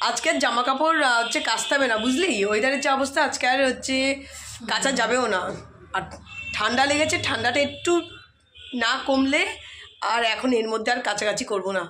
আজকে আর জামা কাপড় হচ্ছে কাচতে হবে না, বুঝলি? ওয়েদারের যে অবস্থা আজকে আর হচ্ছে কাচা যাবেও না। আর ঠান্ডা লেগেছে, ঠান্ডাটা একটু না কমলে আর এখন এর মধ্যে আর কাছাকাছি করবো না।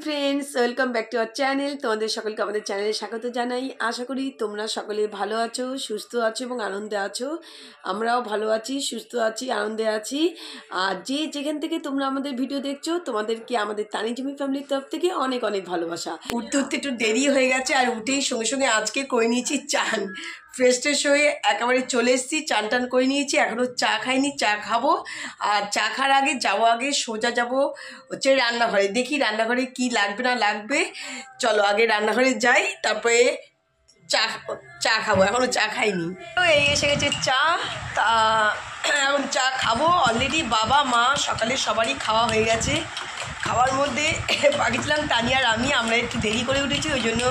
Friends, welcome back to our channel. তোমাদের সকলকে আমাদের চ্যানেলে স্বাগত জানাই। আশা করি তোমরা সকলে ভালো আছো, সুস্থ আছো এবং আনন্দে আছো। আমরাও ভালো আছি, সুস্থ আছি, আনন্দে আছি। আর যে যেখান থেকে তোমরা আমাদের ভিডিও দেখছো, তোমাদেরকে আমাদের তানিজমি ফ্যামিলির তরফ থেকে অনেক অনেক ভালোবাসা। উঠতে উঠতে একটু দেরি হয়ে গেছে, আর উঠেই সঙ্গে সঙ্গে আজকে করে নিয়েছি চান। ফ্রেশ ট্রেশ হয়ে একেবারে চলে এসেছি, চান টান করে নিয়েছি। এখনও চা খাইনি, চা খাবো। আর চা খাওয়ার আগে আগে সোজা যাবো হচ্ছে রান্নাঘরে। দেখি রান্নাঘরে কি লাগবে না লাগবে। চলো আগে রান্নাঘরে যাই, তারপরে চা খাবো। এখনও চা খাইনি। তো এই এসে গেছে চা। তা এখন চা খাবো। অলরেডি বাবা মা সকালে সবারই খাওয়া হয়ে গেছে। খাওয়ার মধ্যে বাকি ছিলাম তানিয়া আর আমি। আমরা একটু দেরি করে উঠেছি, ওই জন্য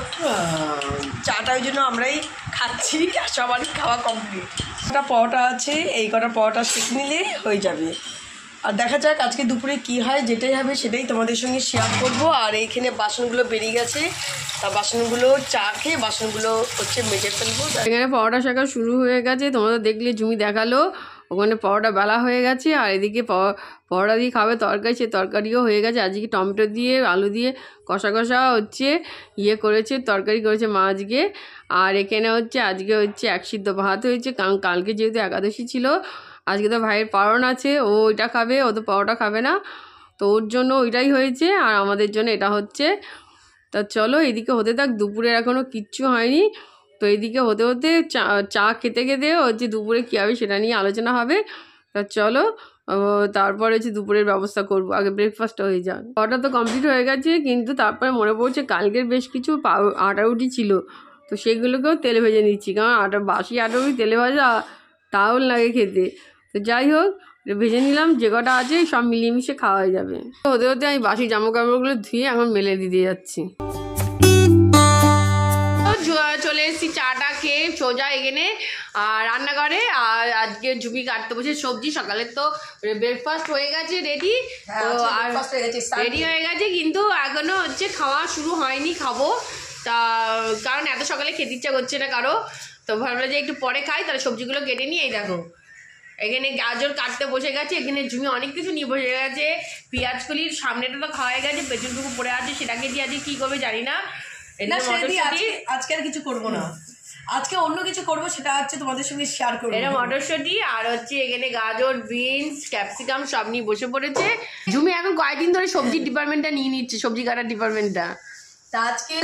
চাটা ওই জন্য আমরাই খাচ্ছি। আর সবারই খাওয়া কমপ্লিট। একটা পরোটা আছে, এই কটা পরোটা শিখে নিলে হয়ে যাবে। আর দেখা যাক আজকে দুপুরে কি হয়, যেটাই হবে সেটাই তোমাদের সঙ্গে শেয়ার করব। আর এইখানে বাসনগুলো বেরিয়ে গেছে, তা বাসনগুলো চা খেয়ে বাসনগুলো হচ্ছে মেজে ফেলবো। এখানে পরোটা শেখা শুরু হয়ে গেছে, তোমরা দেখলে জুমি দেখালো। ওখানে পরোটা বেলা হয়ে গেছে, আর এদিকে পরোটা দিয়ে খাবে তরকারি, সে তরকারিও হয়ে গেছে। আজকে টমেটো দিয়ে আলু দিয়ে কষা কষা হচ্ছে করেছে, তরকারি করেছে মা আজকে। আর এখানে হচ্ছে আজকে হচ্ছে এক সিদ্ধ ভাত হয়েছে, কারণ কালকে যেহেতু একাদশী ছিল, আজকে তো ভাইয়ের পালন আছে, ও ওইটা খাবে, ও তো পরোটা খাবে না, তো ওর জন্য ওইটাই হয়েছে। আর আমাদের জন্য এটা হচ্ছে। তা চলো এদিকে হতে থাক। দুপুরের এখনও কিচ্ছু হয়নি, তো এইদিকে হতে হতে চা খেতে খেতে হচ্ছে দুপুরে কী হবে সেটা নিয়ে আলোচনা হবে। তা চলো তারপরে হচ্ছে দুপুরের ব্যবস্থা করব, আগে ব্রেকফাস্টটা হয়ে যাক। খাওয়াটা তো কমপ্লিট হয়ে গেছে, কিন্তু তারপরে মনে পড়ছে কালকের বেশ কিছু আটা রুটি ছিল, তো সেগুলোকেও তেলে ভেজে নিচ্ছি, কারণ বাসি আটা রুটি তেলে ভাজা তাও লাগে খেতে। তো যাই হোক, ভেজে নিলাম, যে কটা আছে সব মিলিয়ে মিশে খাওয়া হয়ে যাবে। হতে হতে আমি বাসি জামা কাপড়গুলো ধুয়ে এখন মেলে দিতে যাচ্ছি। চলে এসেছি চাটা খেয়ে সোজা এখানে রান্নাঘরে। আর আজকে জুমি কাটতে বসে সবজি। সকালে তো ব্রেকফাস্ট হয়ে গেছে রেডি, তো আর রেডি হয়ে গেছে, কিন্তু এখনো হচ্ছে খাওয়া শুরু হয়নি, খাবো। তা কারণ এত সকালে খেতে ইচ্ছা করছে না কারো, তো ভাবলাম যে একটু পরে খাই, তাহলে সবজিগুলো কেটে নিয়ে এই দেখো এখানে গাজর কাটতে বসে গেছে। এখানে জুমি অনেক কিছু নিয়ে বসে গেছে। পেঁয়াজকলির সামনেটা তো খাওয়া গেছে, পেছনটুকু পড়ে আছে, সেটাকে দিয়ে আজকে কী করবে জানি না। আজকে আর কিছু করবো না, আজকে অন্য কিছু করবো, সেটা হচ্ছে তোমাদের সঙ্গে শেয়ার করবো। এটা মটরশুঁটি আর হচ্ছে এখানে গাজর, বিনস, ক্যাপসিকাম সব নিয়ে বসে পড়েছে। জুমি এখন কয়েকদিন ধরে সবজি ডিপার্টমেন্টটা নিয়ে নিচ্ছে, সবজি কাটার ডিপার্টমেন্টটা। তা আজকে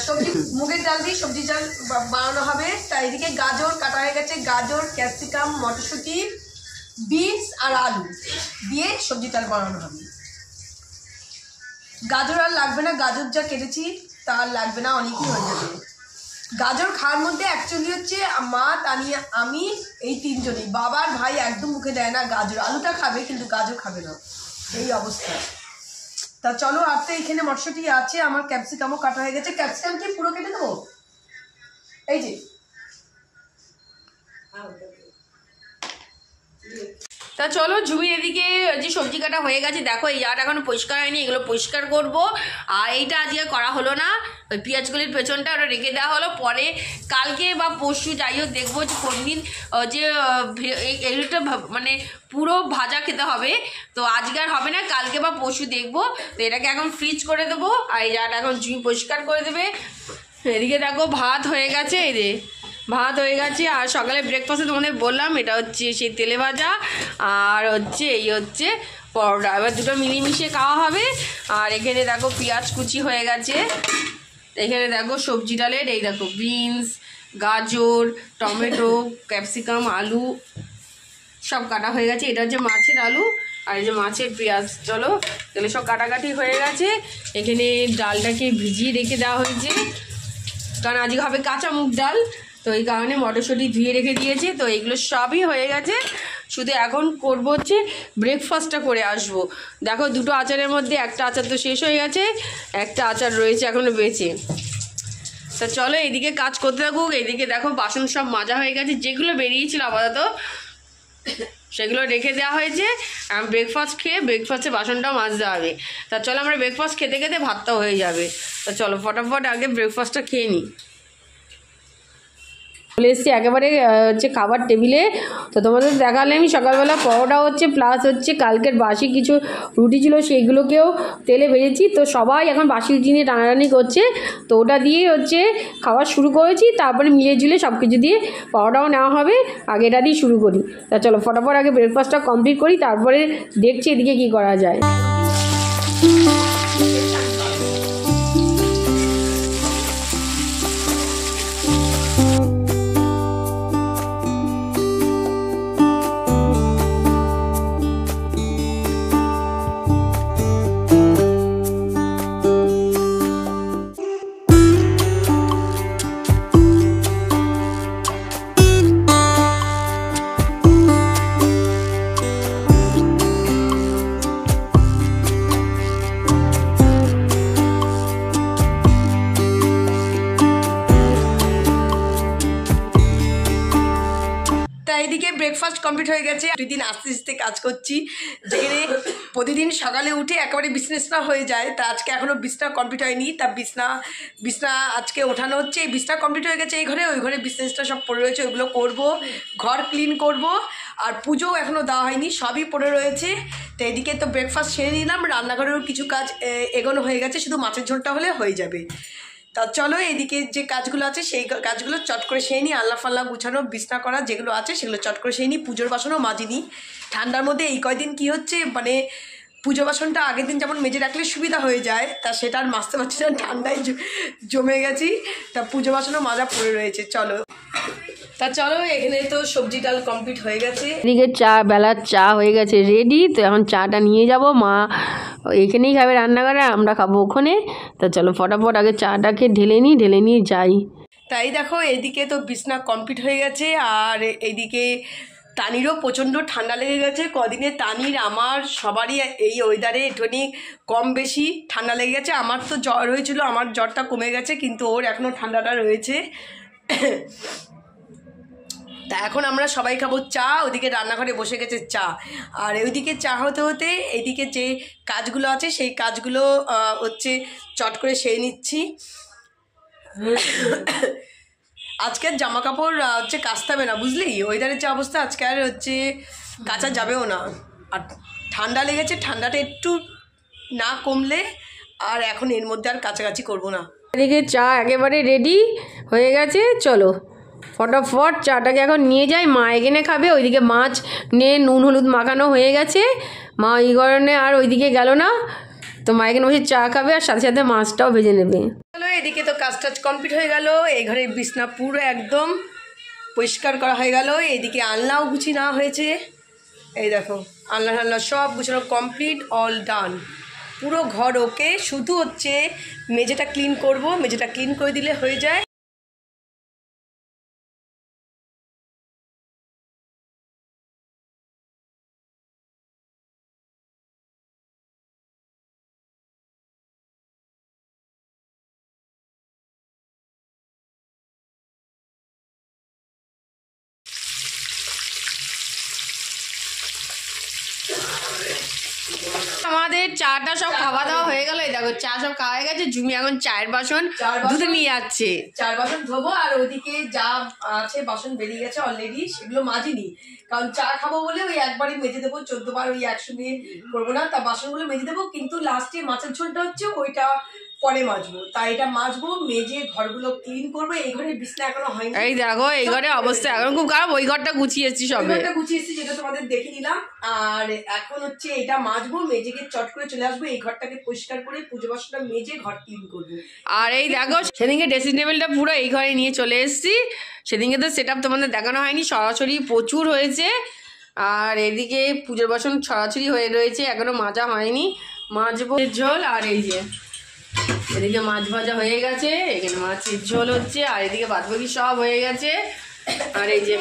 সবজি মুগের ডাল দিয়ে সবজি ডাল বানানো হবে। তা এদিকে গাজর কাটা হয়ে গেছে, গাজর, ক্যাপসিকাম, মটরশুঁটি, বিনস আর আলু দিয়ে সবজি ডাল বানানো হবে। গাজর আর লাগবে না, গাজর যা কেটেছি তার লাগবে না, অনেকই হয়ে যাবে। গাজর খাওয়ার মধ্যে অ্যাকচুয়ালি হচ্ছে মা, তানিয়া, আমি, এই তিনজনই। বাবার ভাই একদম মুখে দেয় না গাজর, আলুটা খাবে কিন্তু গাজর খাবে না, এই অবস্থা। তা চলো, আর তো এখানে মটরশুঁটি আছে, আমার ক্যাপসিকামও কাটা হয়ে গেছে। ক্যাপসিকাম কি পুরো কেটে দেবো? এই যে তা চলো জুমির এদিকে যে সবজি কাটা হয়ে গেছে, দেখো এই জায়গাটা এখনো পরিষ্কার হয়নি, এগুলো পরিষ্কার করব। আর এইটা আজকে করা হলো না, ওই পেঁয়াজগুলির পেছনটা ওটা রেখে দেওয়া হলো, পরে কালকে বা পরশু যাই হোক দেখবো যে কোন দিন যে এগুলোটা মানে পুরো ভাজা খেতে হবে। তো আজকে আর হবে না, কালকে বা পরশু দেখবো। তো এটাকে এখন ফ্রিজ করে দেবো, আর এই জায়গাটা এখন জুমি পরিষ্কার করে দেবে। এদিকে দেখো ভাত হয়ে গেছে, এই রে ভাত হয়ে গেছে। আর সকালে ব্রেকফাস্টে তোমাদের বললাম এটা হচ্ছে সেই তেলে ভাজা, আর হচ্ছে এই হচ্ছে পরোটা। এবার দুটো মিলিয়ে খাওয়া হবে। আর এখানে দেখো পেঁয়াজ কুচি হয়ে গেছে, এখানে দেখো সবজি ডালের এই দেখো বিনস, গাজর, টমেটো, ক্যাপসিকাম, আলু সব কাটা হয়ে গেছে। এটা হচ্ছে মাছের আলু, আর এই যে মাছের পেঁয়াজ। চলো তাহলে সব কাটাকাটি হয়ে গেছে। এখানে ডালটাকে ভিজিয়ে রেখে দেওয়া হয়েছে, কারণ আজকে হবে কাঁচা মুগ ডাল, তো এই কারণে মটরশুঁটি ধুয়ে রেখে দিয়েছে। তো এইগুলো সবই হয়ে গেছে। শুধু এখন করবো হচ্ছে ব্রেকফাস্টটা করে আসবো। দেখো দুটো আচারের মধ্যে একটা আচার তো শেষ হয়ে গেছে, একটা আচার রয়েছে এখনও বেঁচে। তা চলো এইদিকে কাজ করতে থাকুক। এইদিকে দেখো বাসন সব মাজা হয়ে গেছে, যেগুলো বেরিয়েছিল আপাতত সেগুলো রেখে দেওয়া হয়েছে। ব্রেকফাস্ট খেয়ে ব্রেকফাস্টে বাসনটাও মাজতে হবে। তা চলো আমরা ব্রেকফাস্ট খেতে খেতে ভাতটাও হয়ে যাবে। তা চলো ফটাফট আগে ব্রেকফাস্টটা খেয়ে নিই। চলে এসেছি একেবারে হচ্ছে খাবার টেবিলে। তো তোমাদের দেখালে আমি সকালবেলা পরোটা হচ্ছে প্লাস হচ্ছে কালকের বাসি কিছু রুটি ছিল সেইগুলোকেও তেলে ভেজেছি। তো সবাই এখন বাসি রুটি নিয়ে টানাটানি করছে, তো ওটা দিয়েই হচ্ছে খাওয়া শুরু করেছি। তারপরে মিলিয়ে ঝুলে সব কিছু দিয়ে পরোটাও নেওয়া হবে, আগে এটা দিয়ে শুরু করি। তা চলো ফটাফট আগে ব্রেকফাস্টটা কমপ্লিট করি, তারপরে দেখছি এদিকে কী করা যায়। এদিকে ব্রেকফাস্ট কমপ্লিট হয়ে গেছে। প্রতিদিন আস্তে আস্তে কাজ করছি, যেখানে প্রতিদিন সকালে উঠে একেবারে বিছনা হয়ে যায়। তা আজকে এখনও বিছনা কমপ্লিট হয়নি, তা বিছনা আজকে ওঠানো হচ্ছে। এই বিছনা কমপ্লিট হয়ে গেছে, এই ঘরে ওই ঘরে বিছনা সব পড়ে রয়েছে, ওইগুলো করব, ঘর ক্লিন করব। আর পুজোও এখনও দেওয়া হয়নি, সবই পড়ে রয়েছে। তো এদিকে তো ব্রেকফাস্ট সেরে নিলাম, রান্নাঘরেও কিছু কাজ এগোনো হয়ে গেছে, শুধু মাছের ঝোলটা হলে হয়ে যাবে। তা চলো এদিকে যে কাজগুলো আছে সেই কাজগুলো চট করে সেই নিই। আল্লা ফাল্লা গুছানো বিছনা করা যেগুলো আছে সেগুলো চট করে সেই নিই। পুজোর বাসনও মাজিনি। ঠান্ডার মধ্যে এই কয়দিন কি হচ্ছে, মানে পুজো বাসনটা আগের দিন যেমন মেজে রাখলে সুবিধা হয়ে যায়, তা সেটা আর মাজতে পারছি না, ঠান্ডায় জমে গেছি। তা পুজো বাসনও মাজা পড়ে রয়েছে। চলো এখানে তো সবজি ডাল কমপ্লিট হয়ে গেছে। এদিকে বেলার চা হয়ে গেছে রেডি। তো এখন চাটা নিয়ে যাব, মা এখানেই খাবে রান্নাঘরে, আমরা খাবো ওখানে। তা চলো ফটাফট আগে চাটাকে ঢেলে নিয়ে যাই। তাই দেখো এদিকে তো বিছনা কমপ্লিট হয়ে গেছে, আর এইদিকে তানিরও প্রচণ্ড ঠান্ডা লেগে গেছে। কদিনে তানির আমার সবারই এই ওয়েদারে একটুখানি কম বেশি ঠান্ডা লেগে গেছে। আমার তো জ্বর হয়েছিল, আমার জ্বরটা কমে গেছে, কিন্তু ওর এখনও ঠান্ডাটা রয়েছে। তা এখন আমরা সবাই খাবো চা। ওদিকে রান্নাঘরে বসে গেছে চা, আর ওইদিকে চা হতে হতে এইদিকে যে কাজগুলো আছে সেই কাজগুলো হচ্ছে চট করে সেরে নিচ্ছি। আজকের জামা কাপড় হচ্ছে কাচতে হবে না, বুঝলি, ওয়েদারের যে অবস্থা আজকে আর হচ্ছে কাচা যাবেও না। আর ঠান্ডা লেগেছে, ঠান্ডাটা একটু না কমলে আর এখন এর মধ্যে আর কাছাকাছি করবো না। এদিকে চা একেবারে রেডি হয়ে গেছে, চলো ফটাফট চাটাকে এখন নিয়ে যাই। মা এখানে খাবে, ওইদিকে মাছ নিয়ে নুন হলুদ মাখানো হয়ে গেছে, মা ওই কারণে আর ওইদিকে গেল না। তো মা এখানে বসে চা খাবে আর সাথে সাথে মাছটাও ভেজে নেবে। চলো এদিকে তো কাজ টাজ কমপ্লিট হয়ে গেল। এই ঘরের বিছনা পুরো একদম পরিষ্কার করা হয়ে গেল। এদিকে আলনাও গুছি নেওয়া হয়েছে, এই দেখো আলনা সব গুছানো কমপ্লিট, অল ডান, পুরো ঘর ওকে। শুধু হচ্ছে মেঝেটা ক্লিন করব, মেঝেটা ক্লিন করে দিলে হয়ে যায়। আমাদের চাটা সব খাওয়া দাওয়া হয়ে গেল। এই দেখো চা সব খাওয়া হয়ে গেছে। জুমি এখন চায়ের বাসন ধুতে নিয়ে যাচ্ছে। চার বাসন ধোবো, আর ওইদিকে যা আছে বাসন বেরিয়ে গেছে অলরেডি, সেগুলো মাজিনি, কারণ চা খাবো বলে ওই একবারই মেজে দেবো, 14 বার ওই একসঙ্গে করবো না। তা বাসনগুলো মেজে দেবো, কিন্তু লাস্টে মাছের ঝোলটা হচ্ছে ওইটা পরে মাজবো। তাই এটা মাজবো, মেজে ঘরগুলো ক্লিন করবো। এই ঘরে বিছনা এখনো হয়নি। এই দেখো এই ঘরে অবস্থা এখন খুব খারাপ। ওই ঘরটা গুছিয়েছি, সবে গুছিয়েছি, যেটা তোমাদের দেখে নিলাম। আর এখন হচ্ছে এটা মাজবো, মেজেকে চট করে চলে আসবো, এই ঘরটাকে পরিষ্কার করে পুজো বাসনটা মেজে ঘর ক্লিন করবো। আর এই দেখো সেদিনকে ড্রেসিং টেবিলটা পুরো এই ঘরে নিয়ে চলে এসেছি। সেদিনকে তো সেট আপ তোমাদের দেখানো হয়নি, সরাসরি প্রচুর হয়েছে। আর এদিকে পুজোর বাসন ছড়াছড়ি হয়ে রয়েছে, এখনো মাজা হয়নি, মাজবো। ঝোল আর এই যে এদিকে মাছ ভাজা হয়ে গেছে, এখানে মাছের ঝোল হচ্ছে, আর এদিকে বাদবাকি সব হয়ে গেছে। আর এই যে